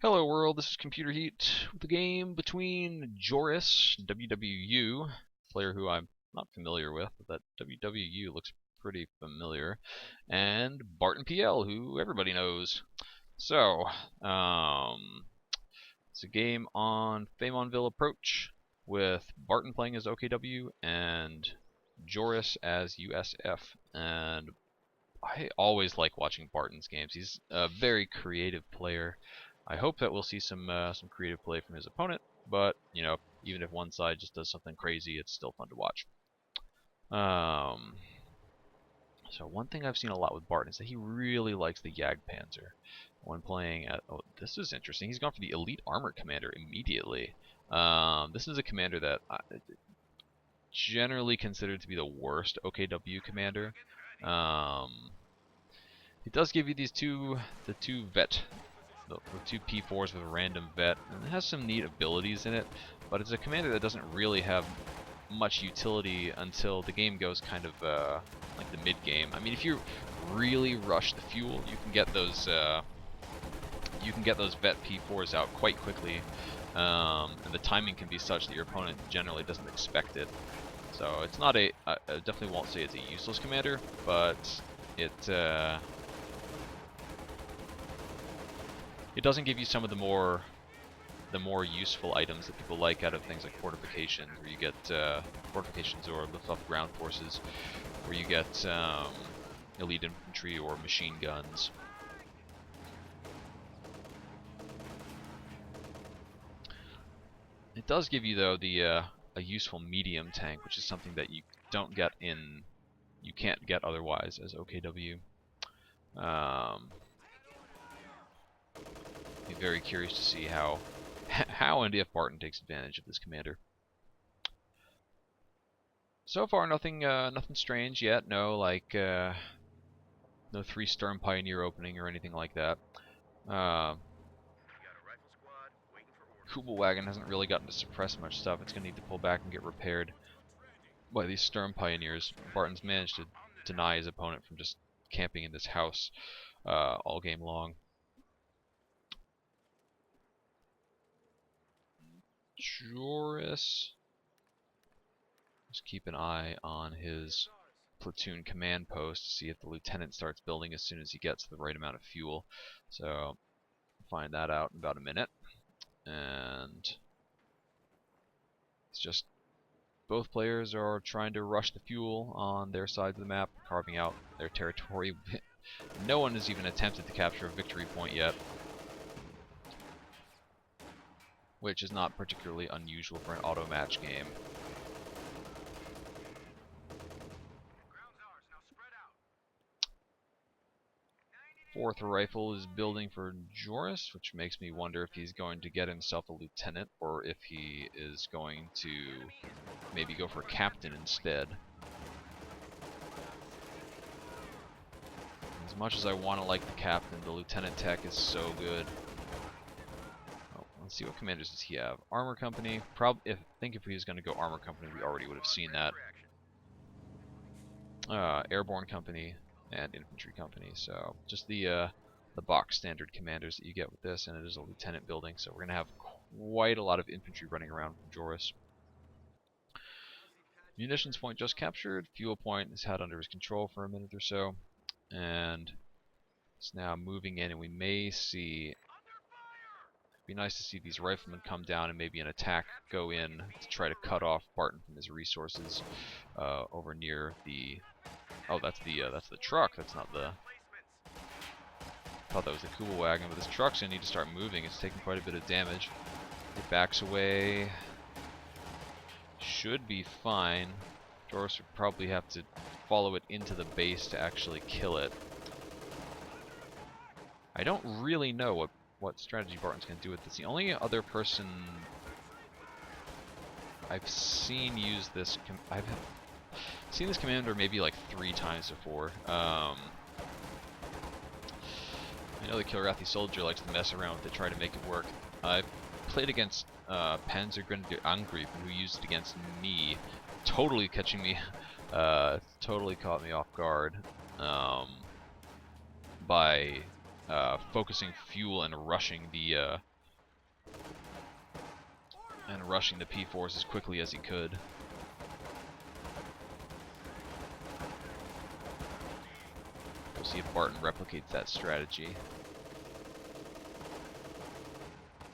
Hello world, this is Computer Heat with the game between Joris, WWU, player who I'm not familiar with, but that WWU looks pretty familiar, and BartonPL, who everybody knows. So, it's a game on Famonville Approach with Barton playing as OKW and Joris as USF, and I always like watching Barton's games. He's a very creative player. I hope that we'll see some creative play from his opponent, but you know, even if one side just does something crazy, it's still fun to watch. So one thing I've seen a lot with Barton is that he really likes the Jagdpanzer when playing at. Oh, this is interesting. He's gone for the Elite Armor Commander immediately. This is a commander that generally considered to be the worst OKW commander. It does give you these the two P4s with random vet, and it has some neat abilities in it, but it's a commander that doesn't really have much utility until the game goes kind of like the mid game. I mean, if you really rush the fuel, you can get those vet P4s out quite quickly, and the timing can be such that your opponent generally doesn't expect it. So it's not I definitely won't say it's a useless commander, but it doesn't give you some of the more useful items that people like out of things like fortifications, where you get fortifications or lift off ground forces, where you get elite infantry or machine guns. It does give you though a useful medium tank, which is something that you can't get otherwise as OKW. Be very curious to see how and if Barton takes advantage of this commander. So far, nothing strange yet. No, like no 3 Sturm Pioneer opening or anything like that. Kubelwagen hasn't really gotten to suppress much stuff. It's gonna need to pull back and get repaired by these Sturm Pioneers. Barton's managed to deny his opponent from just camping in this house all game long. Joris, just keep an eye on his platoon command post to see if the lieutenant starts building as soon as he gets the right amount of fuel. So find that out in about a minute. And it's just both players are trying to rush the fuel on their sides of the map, carving out their territory. No one has even attempted to capture a victory point yet, which is not particularly unusual for an auto match game. Fourth rifle is building for Joris, which makes me wonder if he's going to get himself a lieutenant, or if he is going to maybe go for captain instead. As much as I want to like the captain, the lieutenant tech is so good. Oh, let's see, what commanders does he have? Armor company. I think if he was going to go armor company, we already would have seen that. Airborne company and infantry company. So just the box standard commanders that you get with this, and it is a lieutenant building. So we're going to have quite a lot of infantry running around from Joris. Munitions point just captured. Fuel point is had under his control for a minute or so, and it's now moving in, and we may see. It'd be nice to see these riflemen come down and maybe an attack go in to try to cut off Barton from his resources over near the. Oh, that's the truck. That's not the. I thought that was the Kubelwagen, but this truck's gonna need to start moving. It's taking quite a bit of damage. It backs away. Should be fine. Joris would probably have to follow it into the base to actually kill it. I don't really know what strategy Barton's gonna do with this. The only other person I've seen use this. I've seen this commander maybe like 3 times before. I know the Kilrathi soldier likes to mess around with it, try to make it work. I've played against Panzergrenadier Angriff, who used it against me, totally catching me, totally caught me off guard by focusing fuel and rushing the and rushing the P4s as quickly as he could. We'll see if Barton replicates that strategy.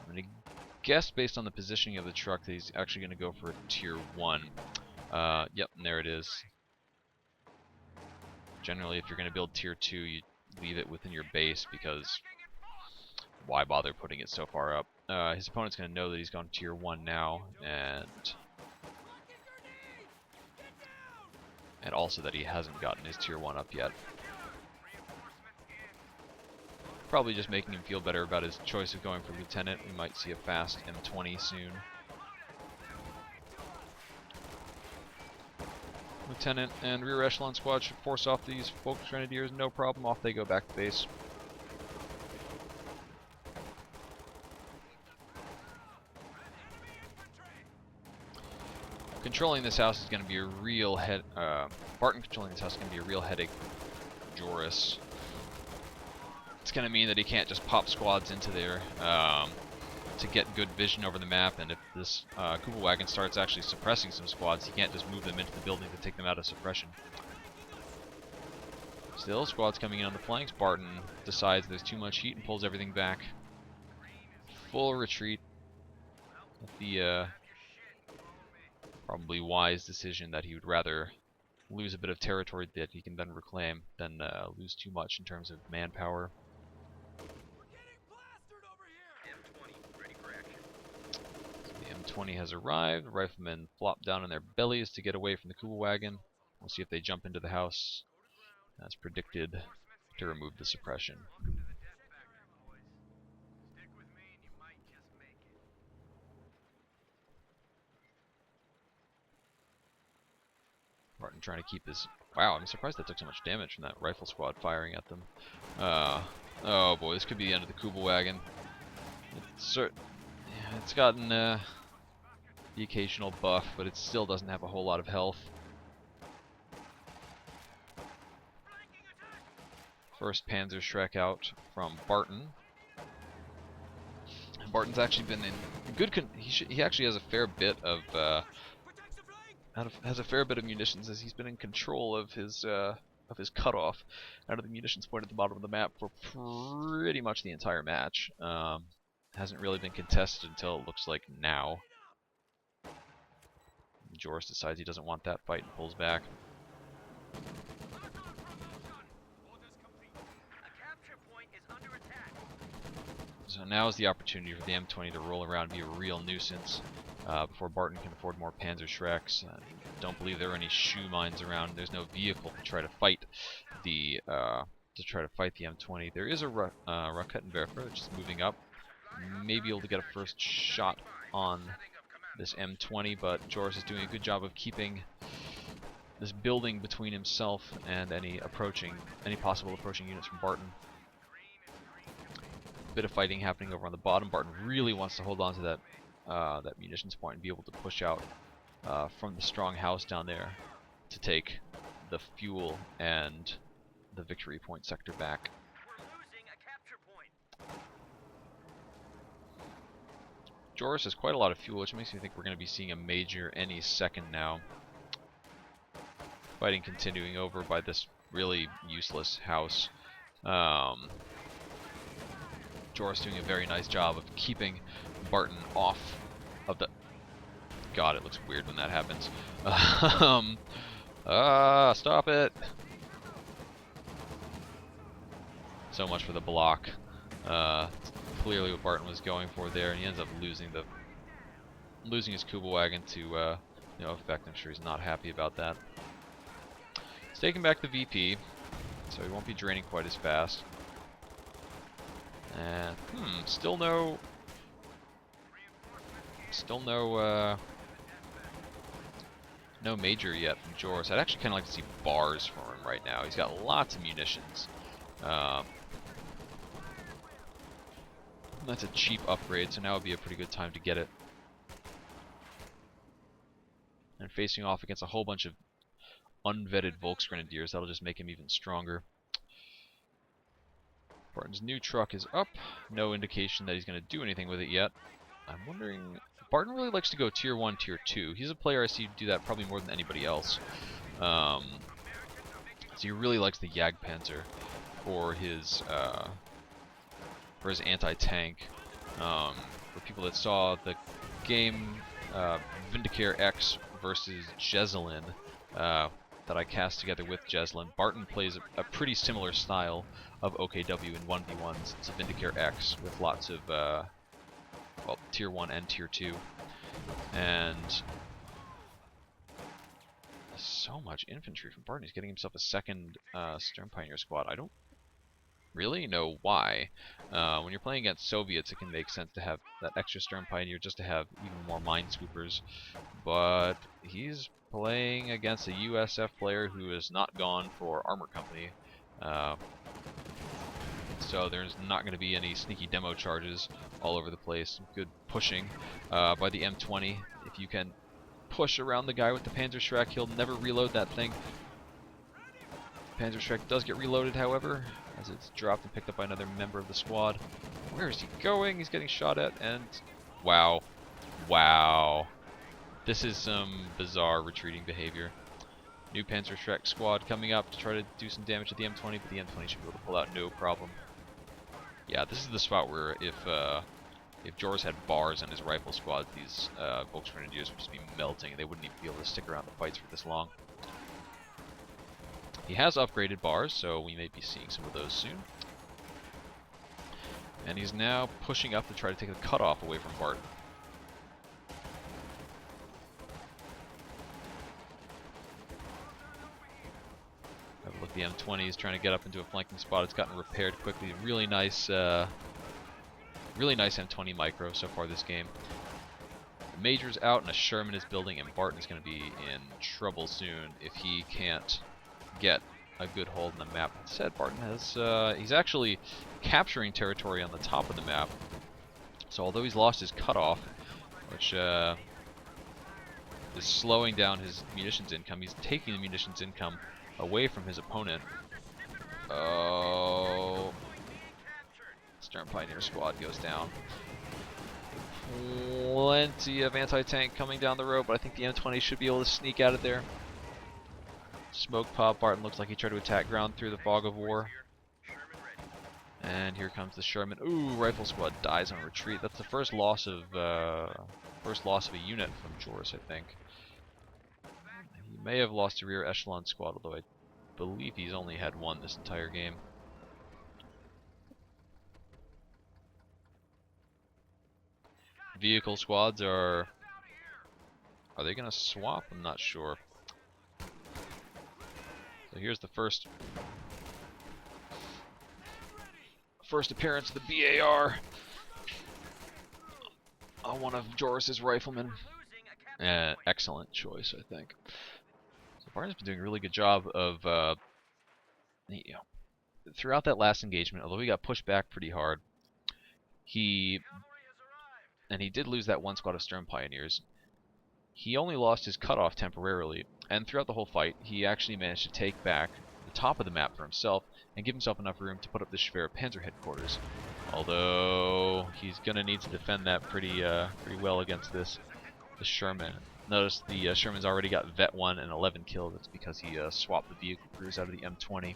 I'm going to guess, based on the positioning of the truck, that he's actually going to go for a tier 1. Yep, and there it is. Generally, if you're going to build tier 2, you leave it within your base, because why bother putting it so far up? His opponent's going to know that he's gone tier 1 now, and also that he hasn't gotten his tier 1 up yet. Probably just making him feel better about his choice of going for lieutenant. We might see a fast M20 soon. Lieutenant and rear echelon squad should force off these Volks Grenadiers, no problem. Off they go back to base. Controlling this house is going to be a real Barton controlling this house is going to be a real headache for Joris. It's going to mean that he can't just pop squads into there to get good vision over the map, and if this Kubelwagen starts actually suppressing some squads, he can't just move them into the building to take them out of suppression. Still, squads coming in on the flanks. Barton decides there's too much heat and pulls everything back. Full retreat. The probably wise decision that he would rather lose a bit of territory that he can then reclaim than lose too much in terms of manpower. The M20 has arrived. Riflemen flop down on their bellies to get away from the Kubelwagen. We'll see if they jump into the house, as predicted, to remove the suppression. Barton trying to keep his... Wow, I'm surprised that took so much damage from that rifle squad firing at them. Oh boy, this could be the end of the Kubelwagen. It's gotten the occasional buff, but it still doesn't have a whole lot of health. First Panzer Shrek out from Barton. Barton's actually been in good he actually has a fair bit of munitions, as he's been in control of his cutoff out of the munitions point at the bottom of the map for pretty much the entire match. Hasn't really been contested until it looks like now. Joris decides he doesn't want that fight and pulls back. So now is the opportunity for the M20 to roll around and be a real nuisance before Barton can afford more Panzer Shreks. Don't believe there are any shoe mines around. There's no vehicle to try to fight the M20. There is a Raketenwerfer which is moving up. Maybe able to get a first shot on this M20, but Joris is doing a good job of keeping this building between himself and any possible approaching units from Barton. Bit of fighting happening over on the bottom. Barton really wants to hold on to that munitions point and be able to push out from the strong house down there to take the fuel and the victory point sector back. Joris has quite a lot of fuel, which makes me think we're going to be seeing a major any second now. Fighting continuing over by this really useless house. Joris doing a very nice job of keeping Barton off of the... God, it looks weird when that happens. Stop it! So much for the block. Clearly what Barton was going for there, and he ends up losing his Kubelwagen to no effect. I'm sure he's not happy about that. He's taking back the VP, so he won't be draining quite as fast. And still no major yet from Joris. I'd actually kind of like to see bars for him right now. He's got lots of munitions. That's a cheap upgrade, so now would be a pretty good time to get it. And facing off against a whole bunch of unvetted Volks Grenadiers, that'll just make him even stronger. Barton's new truck is up. No indication that he's going to do anything with it yet. I'm wondering Barton really likes to go tier 1, tier 2. He's a player I see do that probably more than anybody else. So he really likes the Jagdpanzer for his anti-tank. For people that saw the game Vindicare X versus Jezelin that I cast together with Jezelin, Barton plays a pretty similar style of OKW in 1v1s to Vindicare X with lots of well, tier 1 and tier 2. And so much infantry from Barton. He's getting himself a second Stern Pioneer squad. I don't really know why. When you're playing against Soviets, it can make sense to have that extra Stern Pioneer just to have even more minesweepers. But he's playing against a USF player who has not gone for Armor Company. So there's not going to be any sneaky demo charges all over the place. Good pushing by the M20. If you can push around the guy with the Panzerschreck, he'll never reload that thing. Panzerschreck does get reloaded, however, as it's dropped and picked up by another member of the squad. Where is he going? He's getting shot at, and wow. Wow. This is some bizarre retreating behavior. New Panzerschreck squad coming up to try to do some damage to the M20, but the M20 should be able to pull out no problem. Yeah, this is the spot where if Joris had bars on his rifle squad, these Volksgrenadiers would just be melting, and they wouldn't even be able to stick around the fights for this long. He has upgraded bars, so we may be seeing some of those soon. And he's now pushing up to try to take the cutoff away from Barton. Have a look, the M20 is trying to get up into a flanking spot. It's gotten repaired quickly. Really nice M20 micro so far this game. The Major's out and a Sherman is building, and Barton's going to be in trouble soon if he can't get a good hold on the map. That said, Barton has he's actually capturing territory on the top of the map. So although he's lost his cutoff, which is slowing down his munitions income, he's taking the munitions income away from his opponent. Oh, Stern Pioneer squad goes down. Plenty of anti-tank coming down the road, but I think the M20 should be able to sneak out of there. Smoke pop. Barton looks like he tried to attack ground through the fog of war. And here comes the Sherman. Ooh, rifle squad dies on retreat. That's the first loss of a unit from Joris, I think. He may have lost a rear echelon squad, although I believe he's only had one this entire game. Vehicle squads are they going to swap? I'm not sure. So here's the first appearance of the BAR on one of Joris's riflemen. Excellent choice, I think. So Barton's been doing a really good job of, throughout that last engagement, although he got pushed back pretty hard, he did lose that one squad of Stern Pioneers. He only lost his cutoff temporarily, and throughout the whole fight, he actually managed to take back the top of the map for himself and give himself enough room to put up the Schwer Panzer headquarters. Although he's gonna need to defend that pretty well against the Sherman. Notice the Sherman's already got Vet 1 and 11 kills. That's because he swapped the vehicle crews out of the M20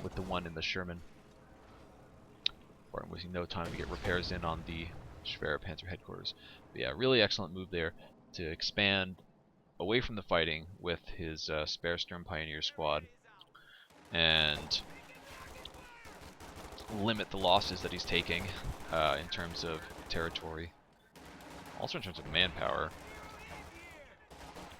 with the one in the Sherman. Barton wasting no time to get repairs in on the Schwer Panzer headquarters. But yeah, really excellent move there to expand away from the fighting with his spare Stern Pioneer squad and limit the losses that he's taking in terms of territory, also in terms of manpower.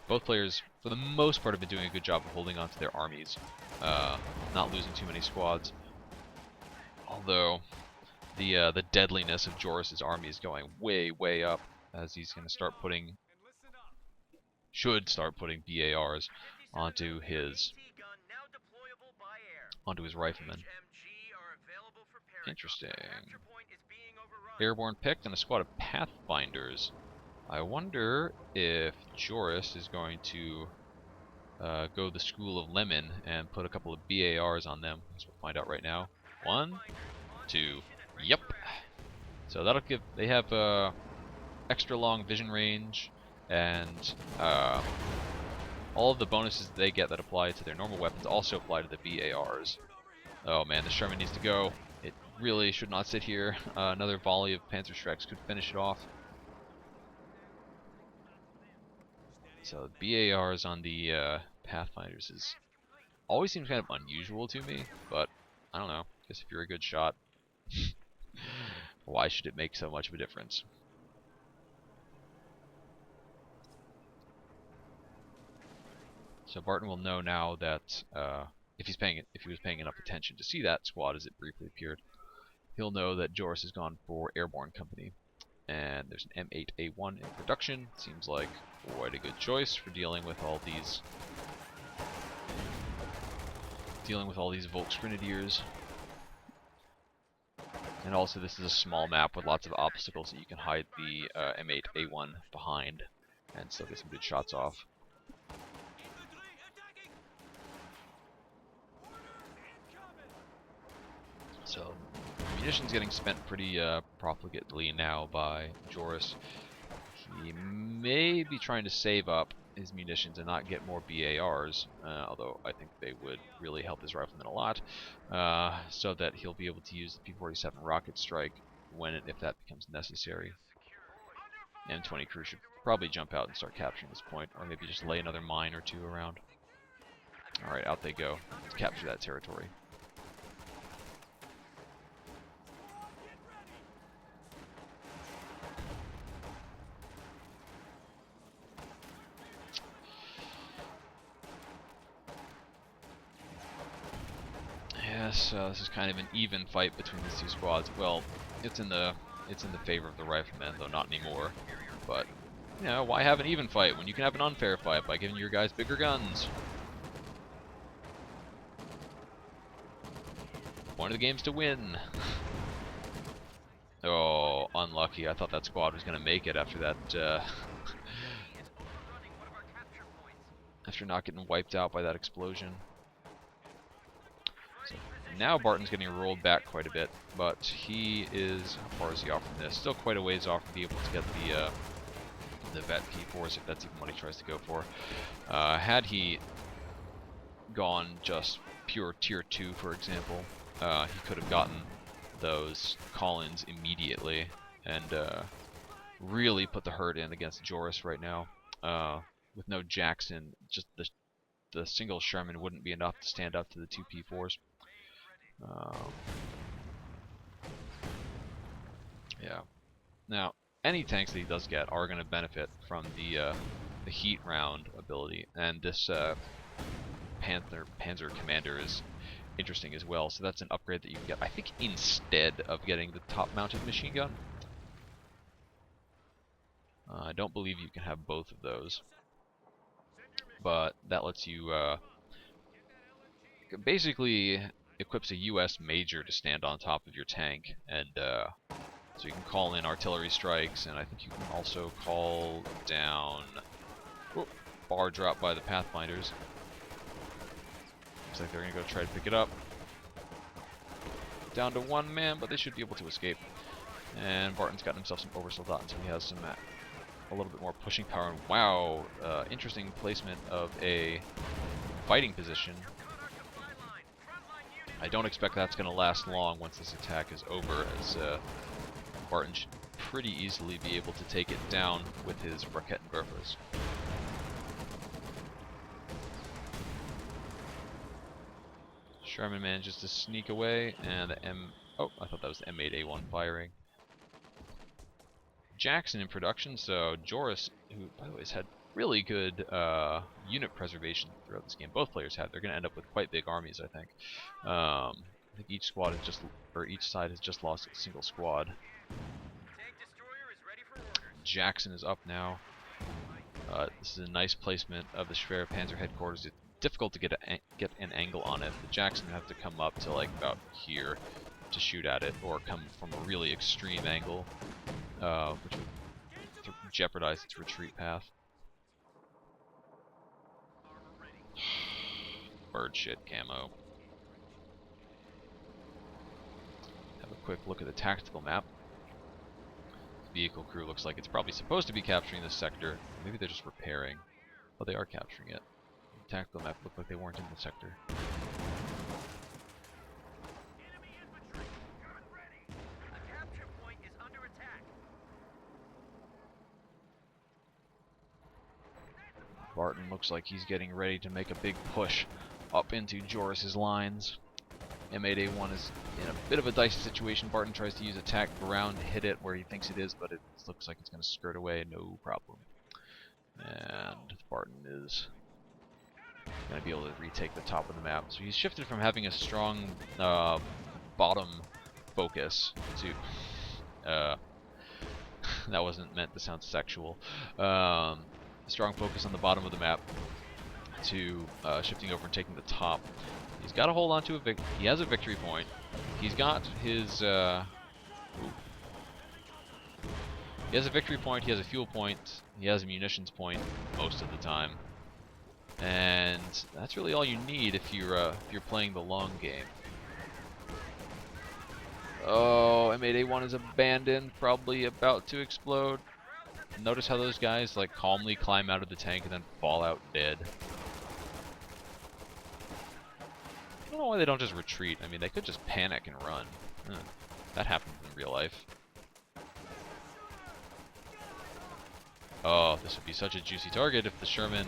Both players, for the most part, have been doing a good job of holding on to their armies, not losing too many squads. Although the deadliness of Joris's army is going way up, as he's going to should start putting BARs onto his riflemen. Interesting. Airborne picked and a squad of Pathfinders. I wonder if Joris is going to go the school of Lemon and put a couple of BARs on them. As we'll find out right now. 1, 2, yep. So that'll give. They have extra long vision range, and all of the bonuses they get that apply to their normal weapons also apply to the BARs. Oh man, the Sherman needs to go. It really should not sit here. Another volley of Panzerschrecks could finish it off. So BARs on the Pathfinders always seems kind of unusual to me, but I don't know. Guess if you're a good shot, why should it make so much of a difference? So Barton will know now that if he was paying enough attention to see that squad as it briefly appeared, he'll know that Joris has gone for Airborne Company. And there's an M8A1 in production. Seems like quite a good choice for dealing with all these Volksgrenadiers. And also, this is a small map with lots of obstacles that you can hide the M8A1 behind, and still get some good shots off. So, munitions getting spent pretty profligately now by Joris. He may be trying to save up his munitions and not get more BARs, although I think they would really help his riflemen a lot, so that he'll be able to use the P-47 rocket strike when and if that becomes necessary. M20 crew should probably jump out and start capturing this point, or maybe just lay another mine or two around. Alright, out they go to capture that territory. Yes, this is kind of an even fight between these two squads. Well, it's in the favor of the riflemen, though not anymore. But you know, why have an even fight when you can have an unfair fight by giving your guys bigger guns? Point of the game's to win. Oh, unlucky. I thought that squad was going to make it after that. After not getting wiped out by that explosion. So now Barton's getting rolled back quite a bit, but he is, how far is he off from this? Still quite a ways off to be able to get the vet P4s, if that's even what he tries to go for. Had he gone just pure tier 2, for example, he could have gotten those call-ins immediately and really put the hurt in against Joris right now. With no Jackson, just the single Sherman wouldn't be enough to stand up to the two P4s. Yeah. Now, any tanks that he does get are going to benefit from the heat round ability, and this Panzer Commander is interesting as well. So that's an upgrade that you can get, I think, instead of getting the top-mounted machine gun. I don't believe you can have both of those, but that lets you basically equips a US Major to stand on top of your tank, and so you can call in artillery strikes, and I think you can also call down bar drop by the Pathfinders. Looks like they're going to go try to pick it up. Down to one man, but they should be able to escape. And Barton's gotten himself some oversoldaten, so he has some a little bit more pushing power. And wow, interesting placement of a fighting position. I don't expect that's going to last long once this attack is over, as Barton should pretty easily be able to take it down with his Rakettenwerfers. Sherman manages to sneak away, and the oh, I thought that was the M8A1 firing. Jackson in production, so Joris, who by the way has had really good unit preservation throughout this game. Both players have. They're going to end up with quite big armies, I think. I think each squad has just, or each side has just lost a single squad. Jackson is up now. This is a nice placement of the Schwer Panzer headquarters. It's difficult to get an angle on it. The Jackson would have to come up to like about here to shoot at it, or come from a really extreme angle, which would jeopardize its retreat path. Bird shit camo. Have a quick look at the tactical map. vehicle crew looks like it's probably supposed to be capturing this sector. Maybe they're just repairing. Oh, they are capturing it. The tactical map looked like they weren't in the sector. Barton looks like he's getting ready to make a big push up into Joris's lines. M8A1 is in a bit of a dicey situation. Barton tries to use attack ground to hit it where he thinks it is, but it looks like it's going to skirt away, no problem. And Barton is going to be able to retake the top of the map. So he's shifted from having a strong bottom focus to... that wasn't meant to sound sexual. Strong focus on the bottom of the map to shifting over and taking the top. He's got to hold on to he has a victory point. He's got his he has a victory point, he has a fuel point, he has a munitions point most of the time. And that's really all you need if you're playing the long game. Oh, M8A1 is abandoned, probably about to explode. Notice how those guys like calmly climb out of the tank and then fall out dead. I don't know why they don't just retreat. I mean, they could just panic and run. That happens in real life. Oh, this would be such a juicy target if the Sherman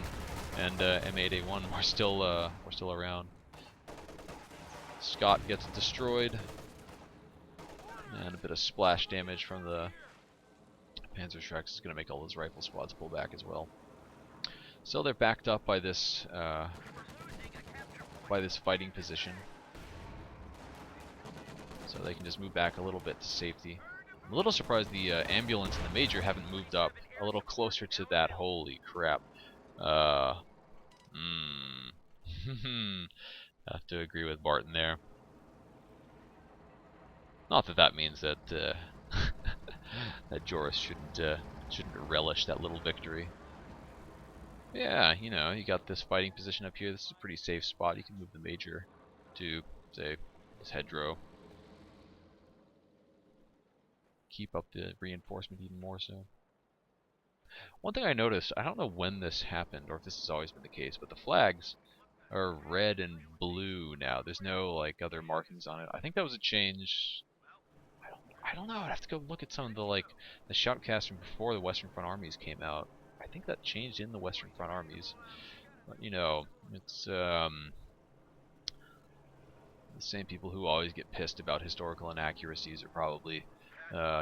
and M8A1 were still around. Scott gets destroyed, and a bit of splash damage from the Panzerschrecks is going to make all those rifle squads pull back as well. So they're backed up by this fighting position, so they can just move back a little bit to safety. I'm a little surprised the ambulance and the major haven't moved up a little closer to that. Holy crap. Have to agree with Barton there. Not that that means that that Joris shouldn't relish that little victory. Yeah, you know, you got this fighting position up here. This is a pretty safe spot. You can move the major to, say, this hedgerow. Keep up the reinforcement even more so. One thing I noticed, I don't know when this happened or if this has always been the case, but the flags are red and blue now. There's no like other markings on it. I think that was a change. I don't know. I'd have to go look at some of the the shoutcasts from before the Western Front Armies came out. I think that changed in the Western Front Armies. But, you know, it's the same people who always get pissed about historical inaccuracies are probably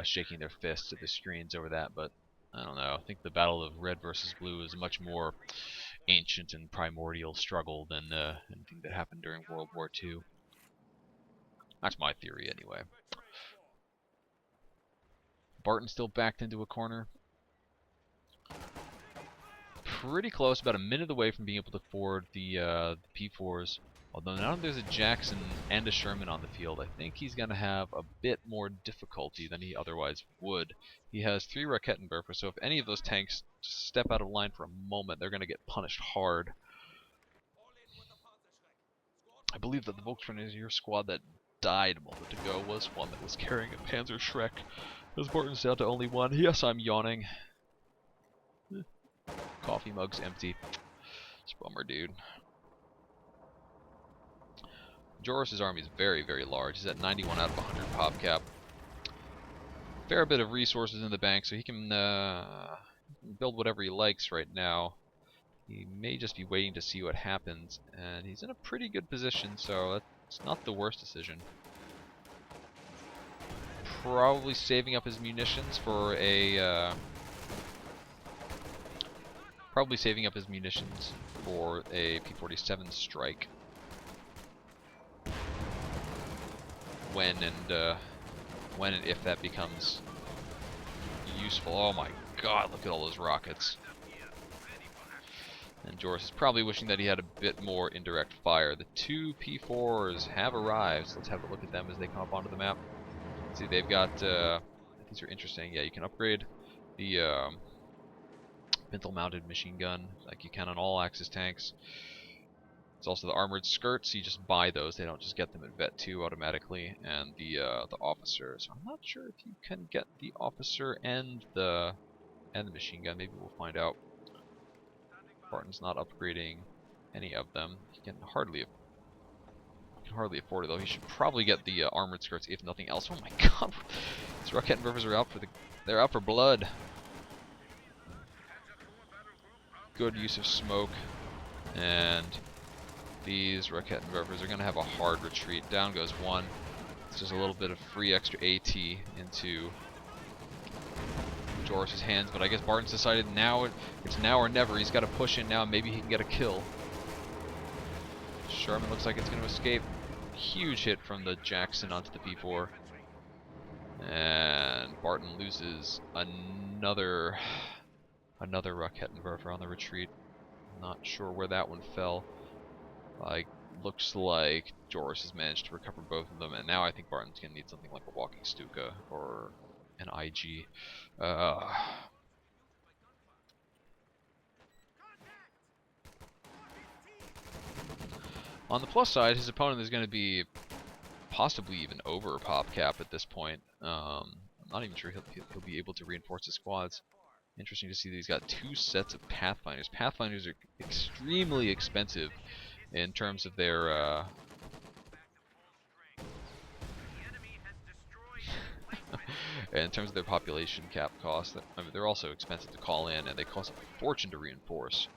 shaking their fists at the screens over that. But I don't know. I think the Battle of Red versus Blue is a much more ancient and primordial struggle than anything that happened during World War II. That's my theory, anyway. Barton still backed into a corner. Pretty close, about a minute away from being able to forward the P4s. Although now there's a Jackson and a Sherman on the field, I think he's going to have a bit more difficulty than he otherwise would. He has 3 Raketenwerfer, so if any of those tanks step out of line for a moment, they're going to get punished hard. I believe that the Volksgrenadier squad that died a moment ago was one that was carrying a Panzerschreck. As Barton's down to only 1. Yes, I'm yawning. Coffee mug's empty. It's a bummer, dude. Joris's army is very, very large. He's at 91 out of 100 pop cap. Fair bit of resources in the bank, so he can build whatever he likes right now. He may just be waiting to see what happens, and he's in a pretty good position, so that's not the worst decision. Probably saving up his munitions for a P-47 strike. When and if that becomes useful. Oh my god, look at all those rockets. And Joris is probably wishing that he had a bit more indirect fire. The 2 P4s have arrived, so let's have a look at them as they come up onto the map. See, they've got, these are interesting. Yeah, you can upgrade the pintle-mounted machine gun like you can on all Axis tanks. It's also the armored skirts. You just buy those. They don't just get them at Vet 2 automatically. And the officer. So I'm not sure if you can get the officer and the machine gun. Maybe we'll find out. Barton's not upgrading any of them. He can hardly afford it though. He should probably get the armored skirts if nothing else. Oh my god! These rocket inverters are out for they're out for blood. Good use of smoke, and these rocket inverters are gonna have a hard retreat. Down goes one. It's just a little bit of free extra AT into Joris's hands, but I guess Barton's decided it's now or never. He's got to push in now, and maybe he can get a kill. Sherman looks like it's going to escape. Huge hit from the Jackson onto the P4. And Barton loses another Rakettenwerfer on the retreat. Not sure where that one fell. Looks like Joris has managed to recover both of them, and now I think Barton's going to need something like a walking Stuka or an IG. On the plus side, his opponent is going to be possibly even over pop cap at this point. I'm not even sure he'll be able to reinforce his squads. Interesting to see that he's got 2 sets of Pathfinders. Pathfinders are extremely expensive in terms of their population cap cost. I mean, they're also expensive to call in, and they cost a fortune to reinforce.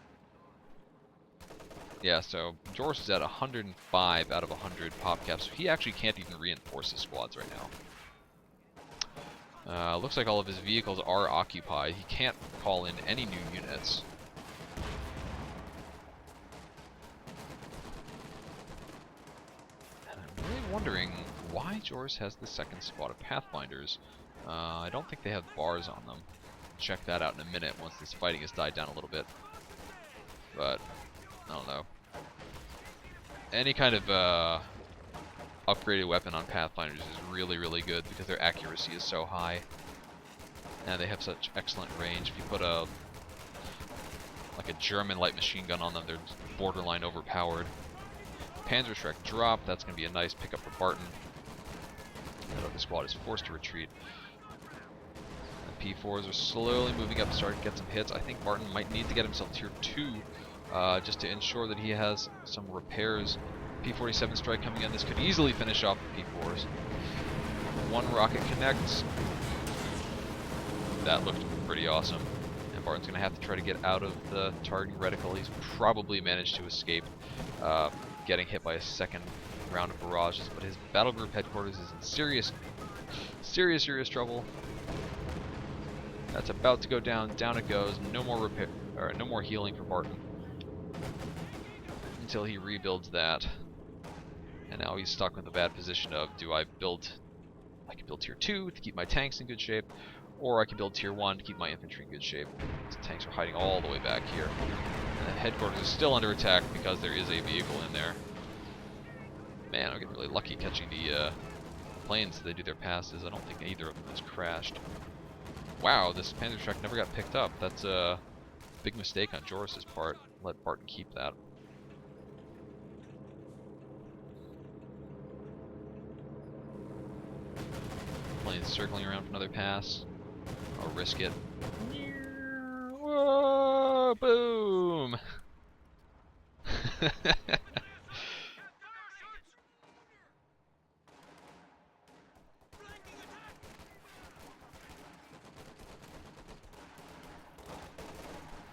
Yeah, so Joris is at 105 out of 100 pop caps, so he actually can't even reinforce his squads right now. Looks like all of his vehicles are occupied. He can't call in any new units. And I'm really wondering why Joris has the second squad of Pathfinders. I don't think they have bars on them. Check that out in a minute once this fighting has died down a little bit. But I don't know. Any kind of upgraded weapon on Pathfinders is really, really good because their accuracy is so high. And they have such excellent range. If you put a German light machine gun on them, they're borderline overpowered. Panzerschreck drop, that's going to be a nice pickup for Barton. That other squad is forced to retreat. The P4s are slowly moving up, starting to get some hits. I think Barton might need to get himself tier 2 just to ensure that he has some repairs. P-47 strike coming in. This could easily finish off the P4s. One rocket connects. That looked pretty awesome. And Barton's going to have to try to get out of the targeting reticle. He's probably managed to escape getting hit by a second round of barrages, but his battle group headquarters is in serious trouble. That's about to go down. Down it goes. No more repair, or no more healing for Barton until he rebuilds that. And now he's stuck with the bad position of, I can build tier 2 to keep my tanks in good shape, or I can build tier 1 to keep my infantry in good shape. These tanks are hiding all the way back here. And the headquarters is still under attack because there is a vehicle in there. Man, I'm getting really lucky catching the planes as they do their passes. I don't think either of them has crashed. Wow, this Panzerschreck never got picked up. That's a big mistake on Joris's part. Let Barton keep that. Plane's circling around for another pass. I'll risk it. Whoa, boom!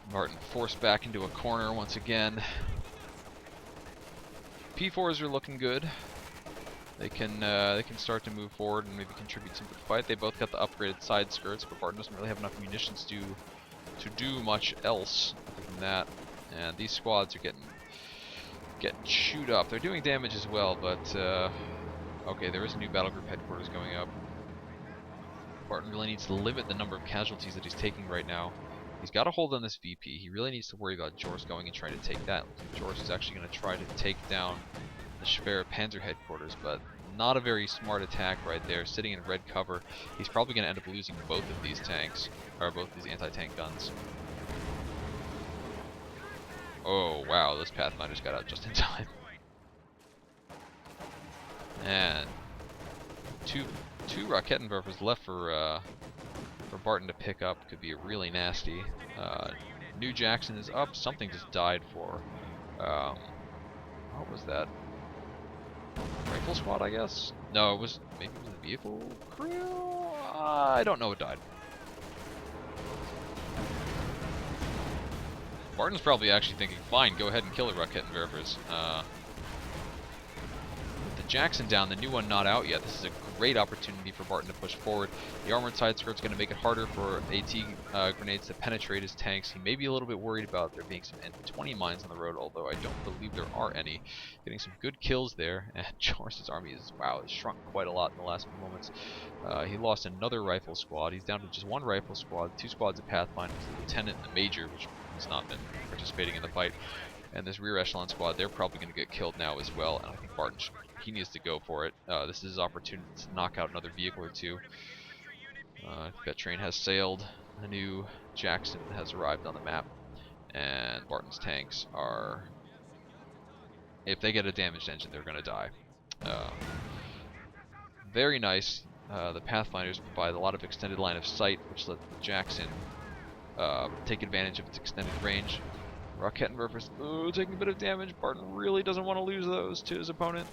Barton forced back into a corner once again. P4s are looking good. They can start to move forward and maybe contribute some to the fight. They both got the upgraded side skirts, but Barton doesn't really have enough munitions to do much else other than that. And these squads are getting chewed up. They're doing damage as well, but okay, there is a new battle group headquarters going up. Barton really needs to limit the number of casualties that he's taking right now. He's got a hold on this VP. He really needs to worry about Joris going and trying to take that. Joris is actually going to try to take down the Schwer Panzer headquarters, but not a very smart attack right there. Sitting in red cover, he's probably going to end up losing both of these tanks, or both these anti-tank guns. Oh wow, those Pathfinders got out just in time. And two Rakettenwerfers left for Barton to pick up. Could be really nasty. New Jackson is up. Something just died for. What was that? Rifle squad, I guess? No, maybe it was the vehicle crew? I don't know what died. Barton's probably actually thinking, fine, go ahead and kill the Rakettenwerfers. With the Jackson down, the new one not out yet, this is a great opportunity for Barton to push forward. The armored side skirt's going to make it harder for AT grenades to penetrate his tanks. He may be a little bit worried about there being some N20 mines on the road, although I don't believe there are any. Getting some good kills there, and Joris' army is, wow, has shrunk quite a lot in the last few moments. He lost another rifle squad. He's down to just one rifle squad, 2 squads of Pathfinders, the lieutenant and the major, which has not been participating in the fight. And this rear echelon squad, they're probably going to get killed now as well, and I think Barton he needs to go for it. This is his opportunity to knock out another vehicle or two. That train has sailed. A new Jackson has arrived on the map, and Barton's tanks are, if they get a damaged engine, they're going to die. Very nice. The Pathfinders provide a lot of extended line of sight, which let the Jackson take advantage of its extended range. Rakettenwerfers, taking a bit of damage. Barton really doesn't want to lose those to his opponent.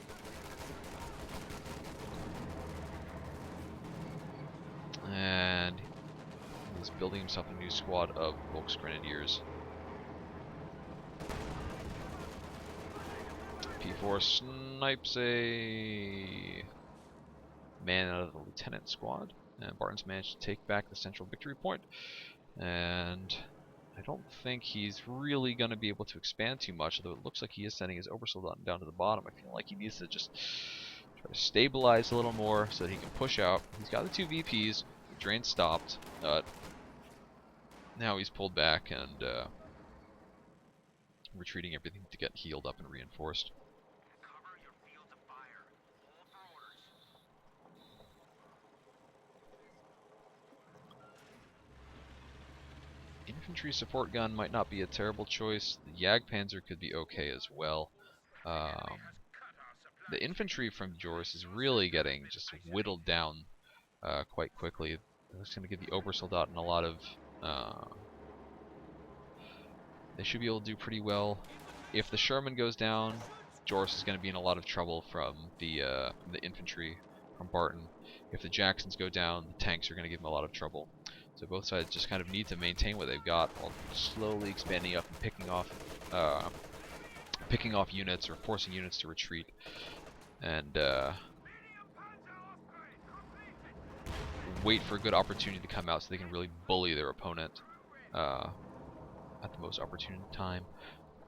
And he's building himself a new squad of Volksgrenadiers. P4 snipes a man out of the lieutenant squad, and Barton's managed to take back the central victory point. And I don't think he's really going to be able to expand too much, although it looks like he is sending his oversoldat down to the bottom. I feel like he needs to just try to stabilize a little more so that he can push out. He's got the 2 VPs. The drain stopped. Now he's pulled back and retreating everything to get healed up and reinforced. Infantry support gun might not be a terrible choice. The Jagdpanzer could be okay as well. The infantry from Joris is really getting just whittled down quite quickly. It's going to give the Obersoldaten a lot of... they should be able to do pretty well. If the Sherman goes down, Joris is going to be in a lot of trouble from the infantry from Barton. If the Jacksons go down, the tanks are going to give him a lot of trouble. So both sides just kind of need to maintain what they've got while slowly expanding up and picking off units or forcing units to retreat. And wait for a good opportunity to come out so they can really bully their opponent at the most opportune time.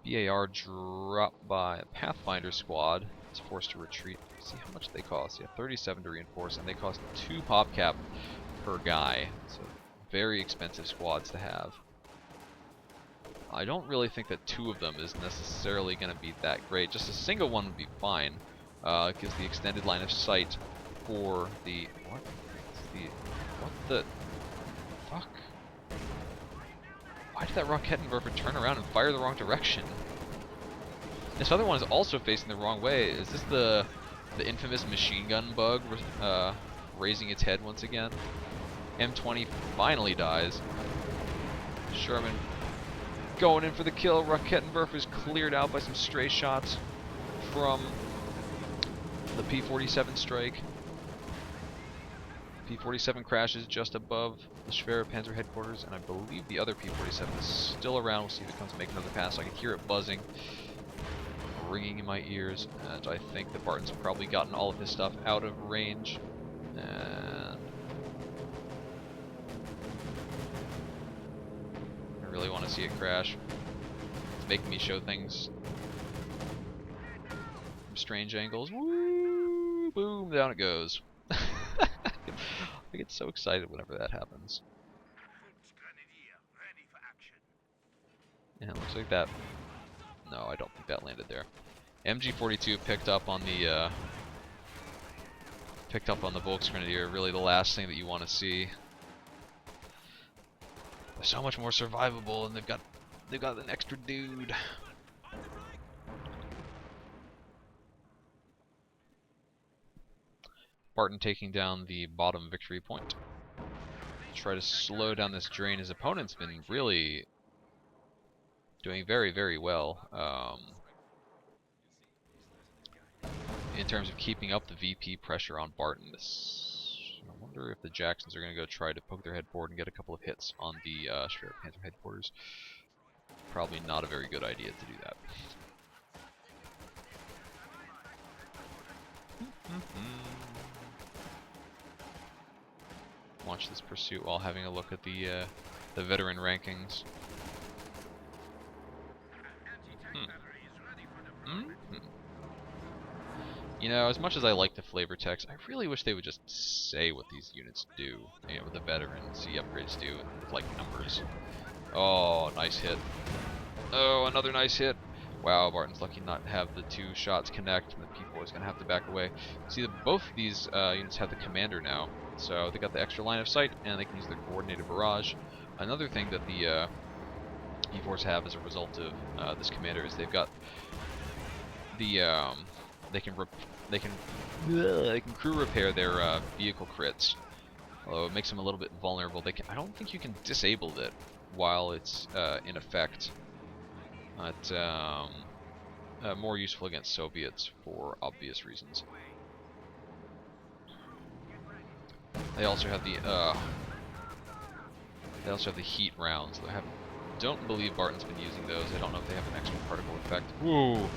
BAR dropped by a Pathfinder squad. It's forced to retreat. Let's see how much they cost. Yeah, 37 to reinforce, and they cost 2 PopCap per guy. So very expensive squads to have. I don't really think that 2 of them is necessarily going to be that great. Just a single one would be fine. It gives the extended line of sight for the... What the fuck? Why did that Rakettenwerfer turn around and fire the wrong direction? This other one is also facing the wrong way. Is this the infamous machine gun bug raising its head once again? M20 finally dies. Sherman going in for the kill. Rakettenwerfer's cleared out by some stray shots from the P-47 strike. P-47 crashes just above the Schwerer Panzer headquarters, and I believe the other P-47 is still around. We'll see if it comes to make another pass. I can hear it buzzing, ringing in my ears, and I think that Barton's probably gotten all of his stuff out of range. And I really want to see it crash. It's making me show things from strange angles. Woo! Boom! Down it goes. I get so excited whenever that happens. And it looks like that... No, I don't think that landed there. MG42 picked up on the Volksgrenadier. Really the last thing that you want to see. They're so much more survivable, and they've got an extra dude. Barton taking down the bottom victory point. Try to slow down this drain. His opponent's been really doing very, very well in terms of keeping up the VP pressure on Barton. I wonder if the Jacksons are going to go try to poke their head forward and get a couple of hits on the Sheriff Panther headquarters. Probably not a very good idea to do that. Watch this pursuit while having a look at the veteran rankings. You know, as much as I like the flavor text, I really wish they would just say what these units do. You know, what the veteran C upgrades do with like numbers. Oh, nice hit. Oh, another nice hit. Wow, Barton's lucky not to have the two shots connect, and the P4 is going to have to back away. See, both of these units have the commander now, so they got the extra line of sight, and they can use their coordinated barrage. Another thing that the P4s have as a result of this commander is they've got the they can crew repair their vehicle crits, although it makes them a little bit vulnerable. I don't think you can disable it while it's in effect. It's more useful against Soviets for obvious reasons. They also have the heat rounds. Don't believe Barton's been using those. I don't know if they have an extra particle effect. Whoa!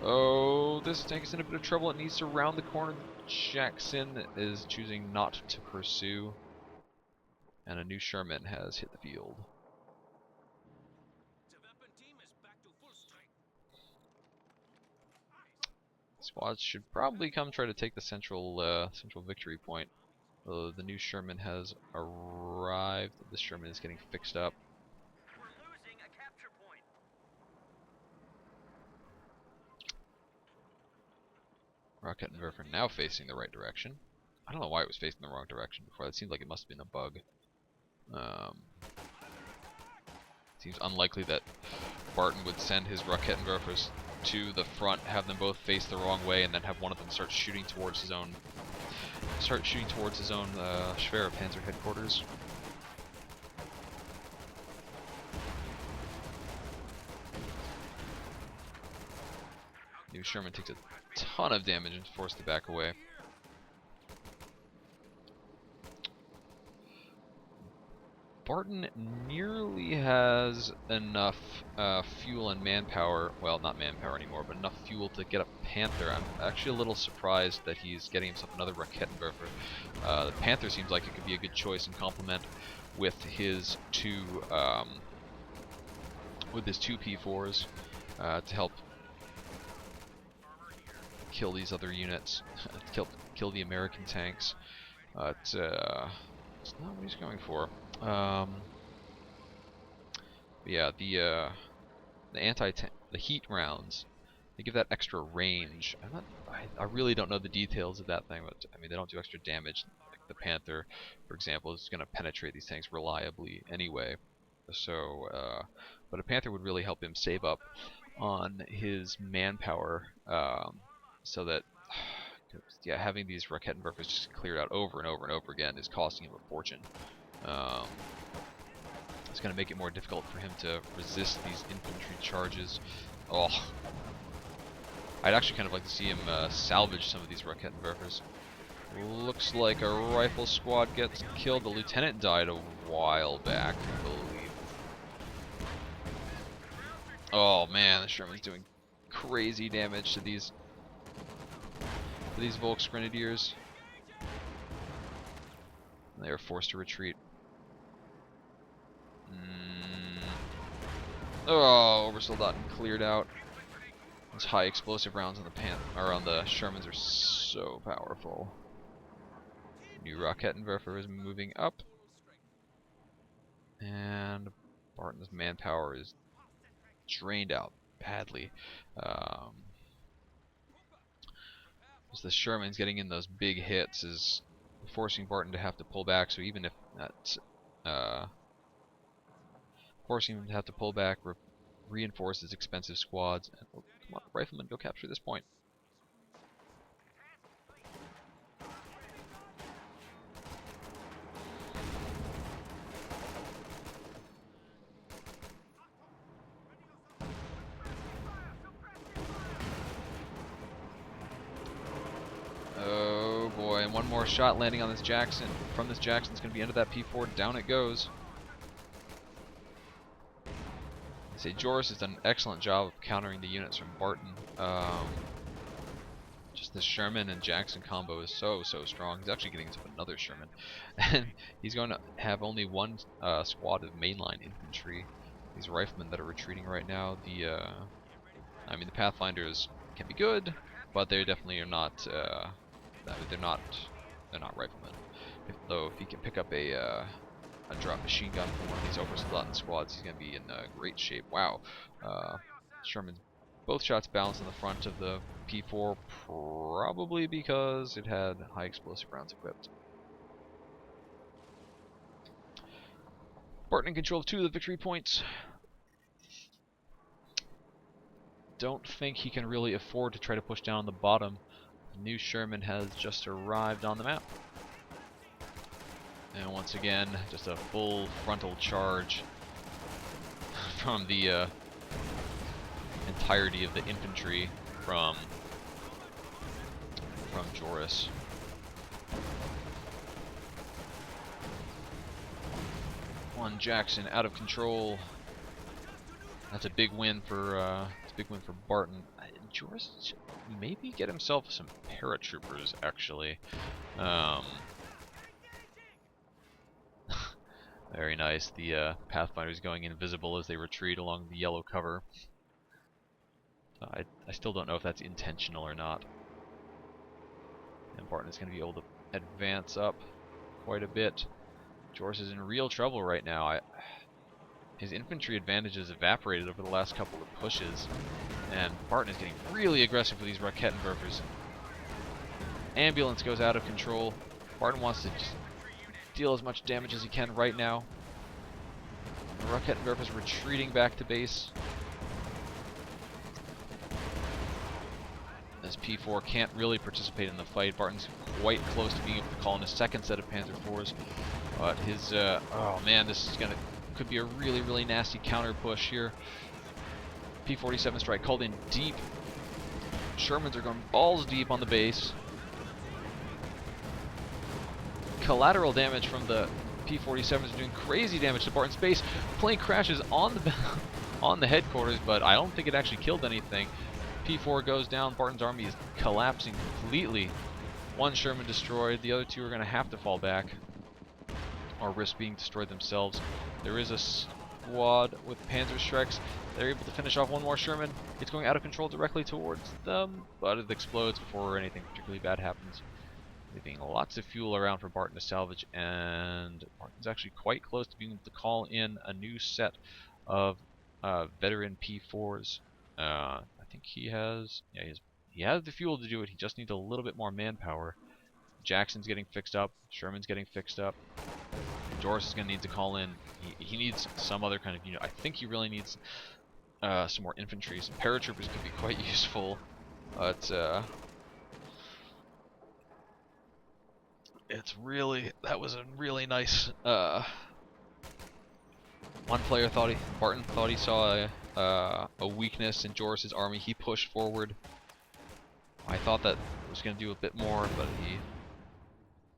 Oh, this tank is in a bit of trouble. It needs to round the corner. Jackson is choosing not to pursue, and a new Sherman has hit the field. Squads should probably come try to take the central victory point. The new Sherman has arrived. This Sherman is getting fixed up. We're losing a capture point. Rakettenwerfer now facing the right direction. I don't know why it was facing the wrong direction before. That seemed like it must have been a bug. Seems unlikely that Barton would send his Rakettenwerfers to the front, have them both face the wrong way, and then have one of them start shooting towards his own Schwerpanzer headquarters. New Sherman takes a ton of damage and is forced to back away. Barton nearly has enough fuel and manpower, well, not manpower anymore, but enough fuel to get a Panther. I'm actually a little surprised that he's getting himself another Rakettenwerfer. The Panther seems like it could be a good choice in complement with his two P4s to help kill these other units, kill the American tanks. It's not what he's going for. Yeah, the heat rounds, they give that extra range. I really don't know the details of that thing, but I mean they don't do extra damage. Like the Panther, for example, is going to penetrate these tanks reliably anyway. So, but a Panther would really help him save up on his manpower, so that. Yeah, having these Rakettenwerfers just cleared out over and over and over again is costing him a fortune. It's going to make it more difficult for him to resist these infantry charges. Oh, I'd actually kind of like to see him salvage some of these Rakettenwerfers. Looks like a rifle squad gets killed. The lieutenant died a while back, I believe. Oh man, the Sherman's doing crazy damage to these Volksgrenadiers. They are forced to retreat. Oh, Obersoldaten cleared out. Those high explosive rounds on the Shermans are so powerful. New Rakettenwerfer is moving up, and Barton's manpower is drained out badly. As the Sherman's getting in those big hits is forcing Barton to have to pull back. So even if that's forcing him to have to pull back, reinforce his expensive squads. And, oh, come on, riflemen, go capture this point. shot landing on this Jackson. From this Jackson, it's going to be into that P4. Down it goes. I say Joris has done an excellent job of countering the units from Barton. Just this Sherman and Jackson combo is so strong. He's actually getting into another Sherman. And he's going to have only one squad of mainline infantry. These riflemen that are retreating right now. I mean, the Pathfinders can be good, but they definitely are not. They're not riflemen. Though if he can pick up a drop machine gun from one of these overslotted squads, he's going to be in great shape. Wow, Sherman's both shots bounced on the front of the P4, probably because it had high explosive rounds equipped. Barton in control of 2 of the victory points. Don't think he can really afford to try to push down on the bottom. The new Sherman has just arrived on the map. And once again, just a full frontal charge from the entirety of the infantry from Joris. One Jackson out of control. That's a big win for Barton. Joris should maybe get himself some paratroopers actually. Very nice. The Pathfinder's going invisible as they retreat along the yellow cover. I still don't know if that's intentional or not. And Barton is going to be able to advance up quite a bit. Joris is in real trouble right now. His infantry advantages evaporated over the last couple of pushes, and Barton is getting really aggressive with these Rakettenwerfers. Ambulance goes out of control. Barton wants to just deal as much damage as he can right now. The Rakettenwerfer is retreating back to base. As P4 can't really participate in the fight. Barton's quite close to being able to call in a second set of Panzer IVs, but his oh man, this is could be a really nasty counter push here. P-47 strike called in deep. Shermans are going balls deep on the base. Collateral damage from the P-47s are doing crazy damage to Barton's base. Plane crashes on the on the headquarters, but I don't think it actually killed anything. P4 goes down. Barton's army is collapsing completely. One Sherman destroyed. The other two are going to have to fall back or risk being destroyed themselves. There is a squad with Panzer Strikes. They're able to finish off one more Sherman. It's going out of control directly towards them, but it explodes before anything particularly bad happens, leaving lots of fuel around for Barton to salvage, and Barton's actually quite close to being able to call in a new set of veteran P4s. I think he has, yeah, he has the fuel to do it. He just needs a little bit more manpower. Jackson's getting fixed up. Sherman's getting fixed up. Joris is going to need to call in. He needs some other kind of unit. I think he really needs some more infantry. Some paratroopers could be quite useful. But it's really, that was a really nice. One player thought Barton thought he saw a weakness in Joris's army. He pushed forward. I thought that was going to do a bit more, but he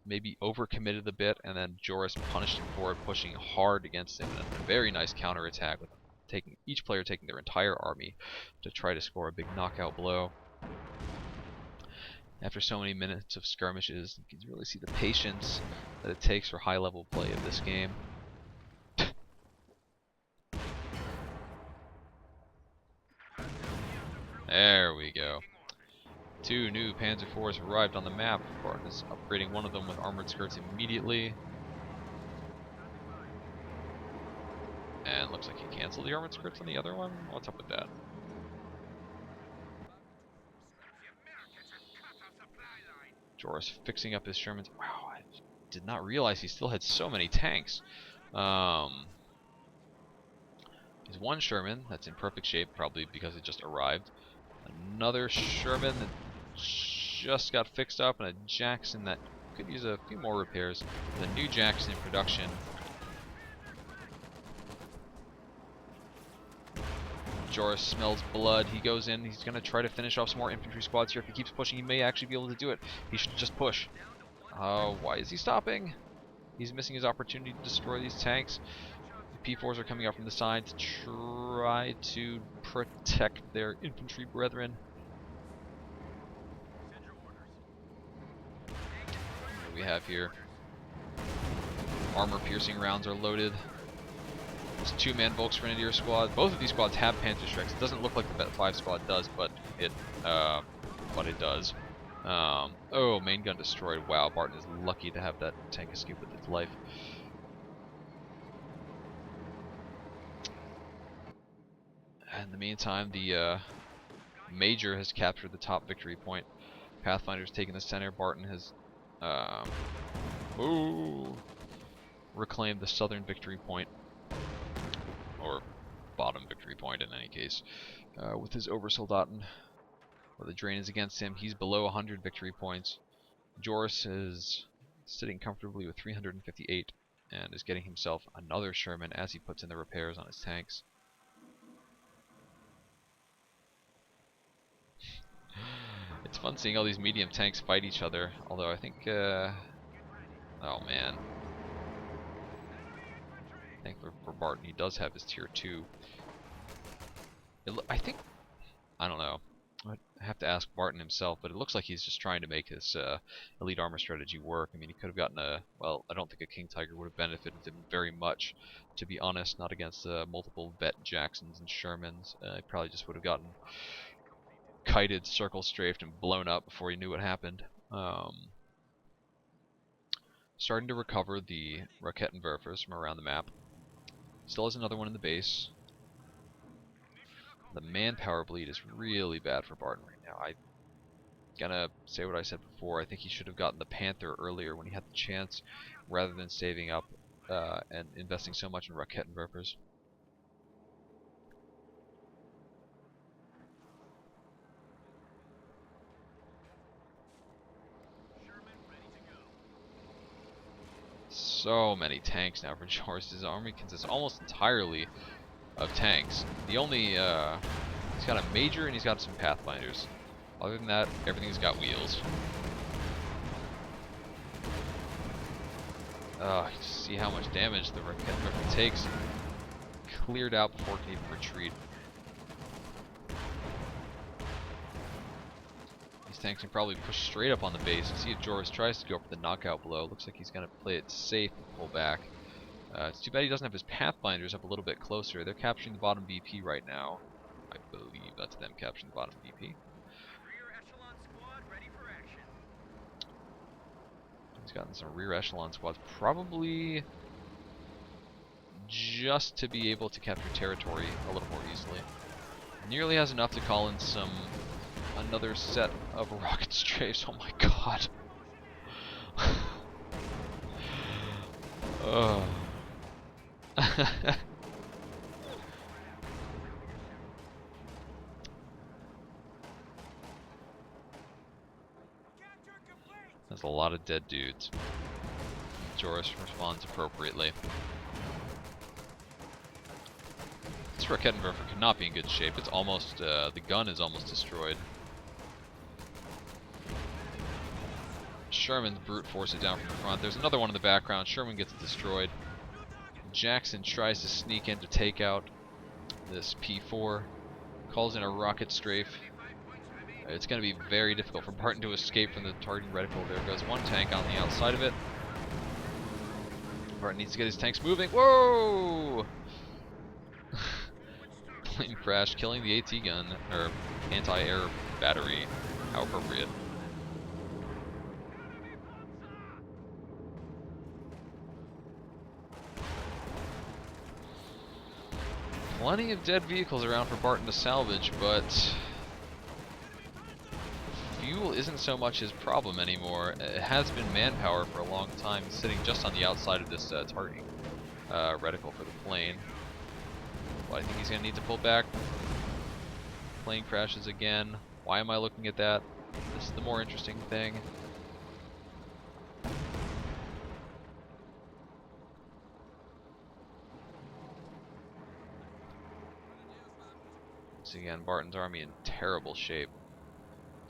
maybe overcommitted a bit, and then Joris punished him for it, pushing hard against him. And a very nice counterattack with each player taking their entire army to try to score a big knockout blow. After so many minutes of skirmishes, you can really see the patience that it takes for high-level play of this game. There we go. 2 new Panzer IVs arrived on the map. Barton is upgrading one of them with armored skirts immediately. And looks like he canceled the armored skirts on the other one. What's up with that? Joris fixing up his Shermans. Wow, I did not realize he still had so many tanks. There's one Sherman that's in perfect shape, probably because it just arrived. Another Sherman that just got fixed up, and a Jackson that could use a few more repairs. The new Jackson in production. Joris smells blood. He goes in. He's going to try to finish off some more infantry squads here. If he keeps pushing, he may actually be able to do it. He should just push. Why is he stopping? He's missing his opportunity to destroy these tanks. The P4s are coming up from the side to try to protect their infantry brethren. What do we have here? Armor-piercing rounds are loaded. This 2-man Volksgrenadier squad. Both of these squads have Panther Strikes. It doesn't look like the Bet 5 squad does, but it does. Oh, main gun destroyed. Wow, Barton is lucky to have that tank escape with its life. In the meantime, the Major has captured the top victory point. Pathfinder's taken the center. Barton has reclaimed the southern victory point, or bottom victory point in any case, with his Obersoldaten. Well, the drain is against him. He's below 100 victory points. Joris is sitting comfortably with 358 and is getting himself another Sherman as he puts in the repairs on his tanks. It's fun seeing all these medium tanks fight each other, although I think, oh man. I think for Barton, he does have his tier 2. I don't know. I have to ask Barton himself, but it looks like he's just trying to make his elite armor strategy work. I mean, he could have gotten well, I don't think a King Tiger would have benefited him very much, to be honest, not against multiple Vet Jacksons and Shermans. He probably just would have gotten kited, circle strafed, and blown up before he knew what happened. Starting to recover the Raketenwerfers from around the map. Still has another one in the base. The manpower bleed is really bad for Barton right now. I'm gonna say what I said before. I think he should have gotten the Panther earlier when he had the chance, rather than saving up and investing so much in Raketenwerfers. So many tanks now for Joris. His army consists almost entirely of tanks. The only he's got a Major and he's got some Pathfinders. Other than that, everything's got wheels. You just see how much damage the Raketenwerfer takes. Cleared out before it can even retreat. These tanks can probably push straight up on the base and see if Joris tries to go for the knockout blow. Looks like he's going to play it safe and pull back. It's too bad he doesn't have his Pathfinders up a little bit closer. They're capturing the bottom BP right now. I believe that's them capturing the bottom BP. Rear echelon squad ready for action. He's gotten some rear echelon squads, probably just to be able to capture territory a little more easily. Nearly has enough to call in another set of rocket strafes. Oh my god. Oh. There's a lot of dead dudes. Joris responds appropriately. This Raketenwerfer could not be in good shape. It's almost, the gun is almost destroyed. Sherman's brute force it down from the front. There's another one in the background. Sherman gets destroyed. Jackson tries to sneak in to take out this P4. Calls in a rocket strafe. It's going to be very difficult for Barton to escape from the targeting reticle. There goes one tank on the outside of it. Barton needs to get his tanks moving. Whoa! Plane crash, killing the AT gun, or anti-air battery. How appropriate. Plenty of dead vehicles around for Barton to salvage, but fuel isn't so much his problem anymore. It has been manpower for a long time, sitting just on the outside of this targeting reticle for the plane. Well, I think he's going to need to pull back. Plane crashes again. Why am I looking at that? This is the more interesting thing. Once again, Barton's army in terrible shape.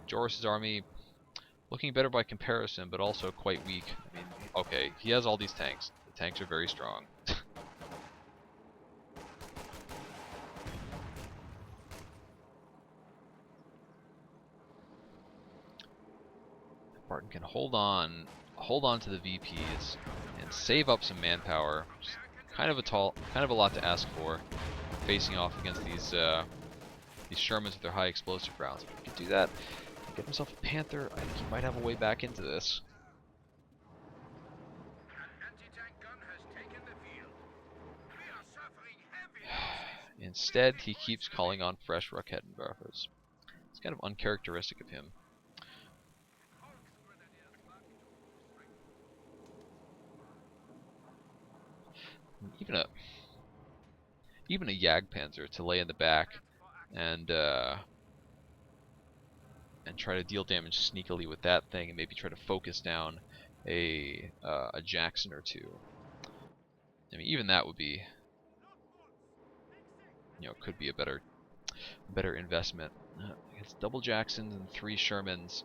Joris's army Looking better by comparison, but also quite weak. I mean, okay, he has all these tanks. The tanks are very strong. Barton can hold on to the VPs and save up some manpower. Just kind of a lot to ask for, facing off against these Shermans with their high explosive rounds. If he could do that, get himself a Panther, I think he might have a way back into this. Instead, he keeps calling on fresh Rakettenwerfers. It's kind of uncharacteristic of him. Even a Jagdpanzer to lay in the back and try to deal damage sneakily with that thing, and maybe try to focus down a Jackson or two. I mean, even that would be, could be a better investment. It's double Jacksons and 3 Shermans.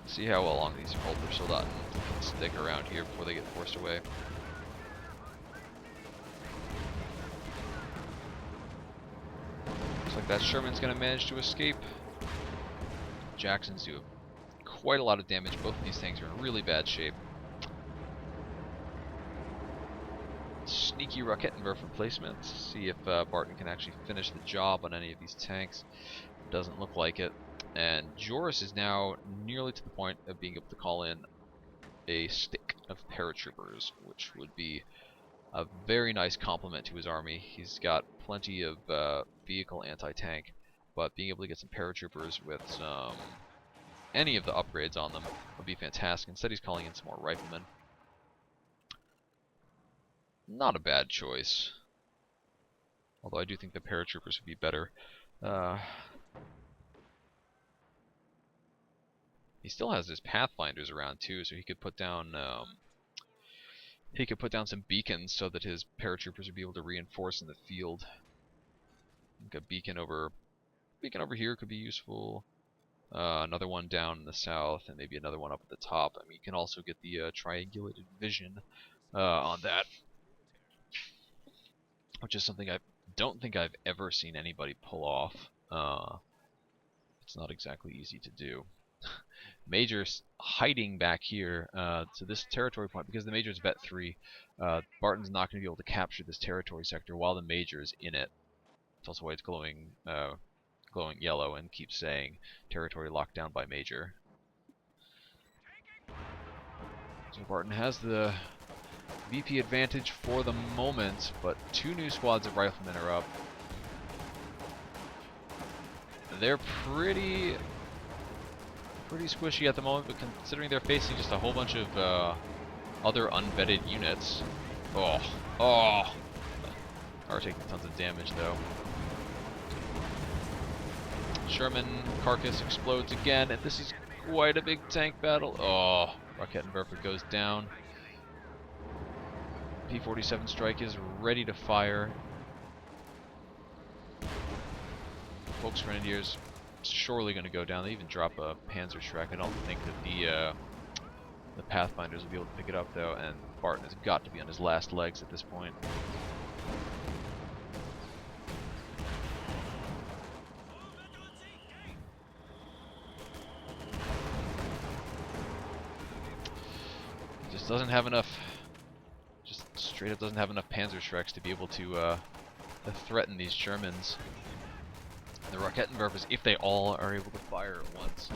See how long these Ultra Soldaten can stick around here before they get forced away. Looks like that Sherman's going to manage to escape. Jacksons do quite a lot of damage. Both of these things are in really bad shape. Sneaky Rakettenwerfer placement. See if Barton can actually finish the job on any of these tanks. Doesn't look like it. And Joris is now nearly to the point of being able to call in a stick of paratroopers, which would be a very nice complement to his army. He's got plenty of vehicle anti-tank, but being able to get some paratroopers with any of the upgrades on them would be fantastic. Instead, he's calling in some more riflemen. Not a bad choice. Although I do think the paratroopers would be better. He still has his Pathfinders around too, so he could put down some beacons so that his paratroopers would be able to reinforce in the field. I think a beacon over here could be useful. Another one down in the south, and maybe another one up at the top. I mean, you can also get the triangulated vision on that, which is something I don't think I've ever seen anybody pull off. It's not exactly easy to do. Major's hiding back here to this territory point because the Major is vet 3. Barton's not going to be able to capture this territory sector while the Major is in it. That's also why it's glowing yellow and keeps saying territory locked down by Major. So Barton has the VP advantage for the moment, but 2 new squads of riflemen are up. They're pretty squishy at the moment, but considering they're facing just a whole bunch of other unvetted units. Are taking tons of damage though. Sherman carcass explodes again, and this is quite a big tank battle. Rakettenwerfer goes down. P-47 strike is ready to fire. Volksgrenadiers surely going to go down. They even drop a Panzerschreck. I don't think that the Pathfinders will be able to pick it up though, and Barton has got to be on his last legs at this point. He just doesn't have enough. Just straight up doesn't have enough Panzerschrecks to be able to threaten these Shermans. The Rakettenwerfers, if they all are able to fire at once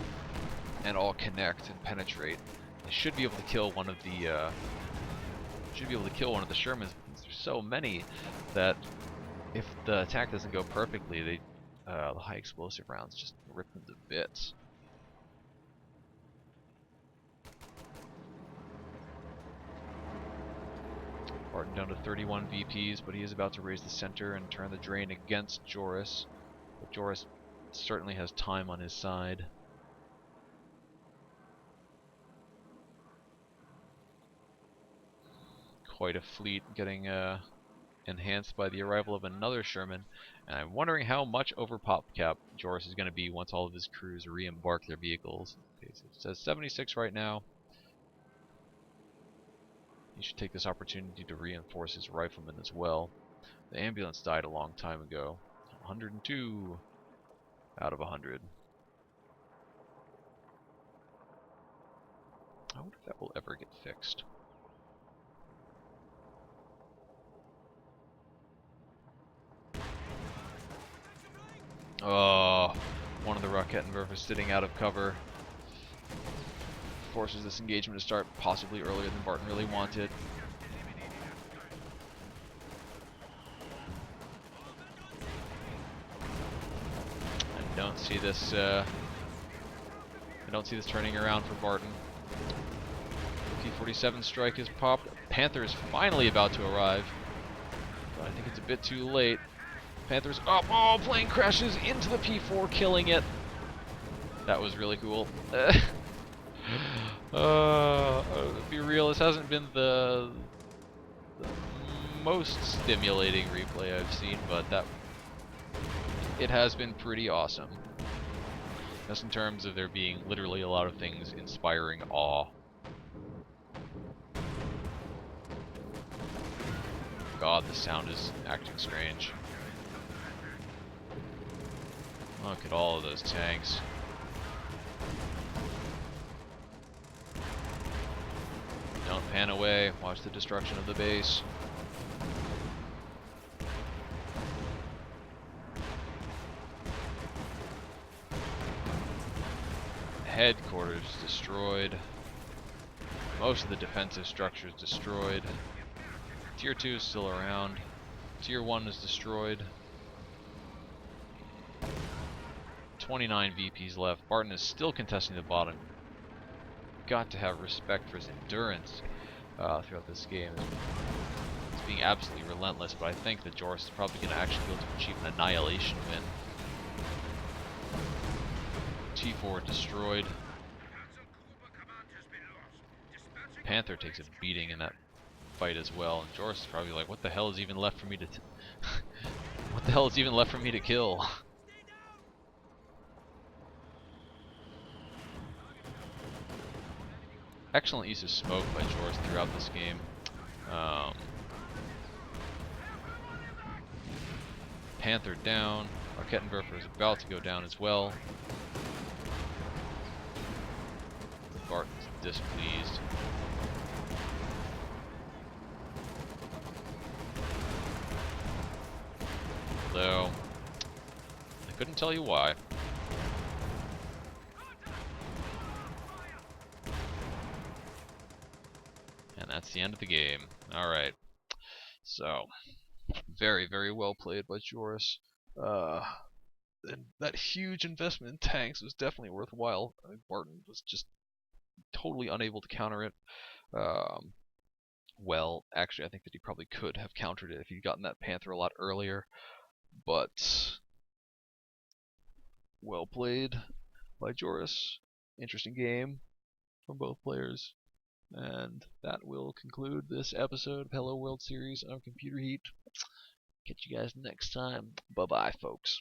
and all connect and penetrate, they should be able to kill one of the Shermans. There's so many that if the attack doesn't go perfectly, the high explosive rounds just rip them to bits. Barton down to 31 VPs, but he is about to raise the center and turn the drain against Joris. But Joris certainly has time on his side. quite a fleet getting enhanced by the arrival of another Sherman, and I'm wondering how much over pop cap Joris is going to be once all of his crews re-embark their vehicles. Okay, so it says 76 right now. He should take this opportunity to reinforce his riflemen as well. The ambulance died a long time ago. 102 out of 100. I wonder if that will ever get fixed. Oh, one of the Rakettenwerfer sitting out of cover forces this engagement to start possibly earlier than Barton really wanted. I don't see this. I don't see this turning around for Barton. P-47 strike is popped. Panther is finally about to arrive, but I think it's a bit too late. Panther's up. Oh, plane crashes into the P4, killing it. That was really cool. To be real, this hasn't been the most stimulating replay I've seen, but it has been pretty awesome. Just in terms of there being literally a lot of things inspiring awe. God, the sound is acting strange. Look at all of those tanks. Don't pan away. Watch the destruction of the base. Headquarters destroyed. Most of the defensive structures destroyed. Tier 2 is still around. Tier 1 is destroyed. 29 VPs left. Barton is still contesting the bottom. Got to have respect for his endurance throughout this game. It's being absolutely relentless, but I think that Joris is probably going to actually be able to achieve an annihilation win. T4 destroyed. Panther takes a beating in that fight as well, and Joris is probably like, "What the hell is even left for me to? What the hell is even left for me to kill?" Excellent use of smoke by Joris throughout this game. Panther down. Rakettenwerfer is about to go down as well. Barton's displeased. Though, I couldn't tell you why. And that's the end of the game. Alright. So, very, very well played by Joris. And that huge investment in tanks was definitely worthwhile. Barton was just totally unable to counter it. Well, actually, I think that he probably could have countered it if he'd gotten that Panther a lot earlier. But, well played by Joris. Interesting game from both players. And that will conclude this episode of Hello World Series of Computer Heat. Catch you guys next time. Bye-bye, folks.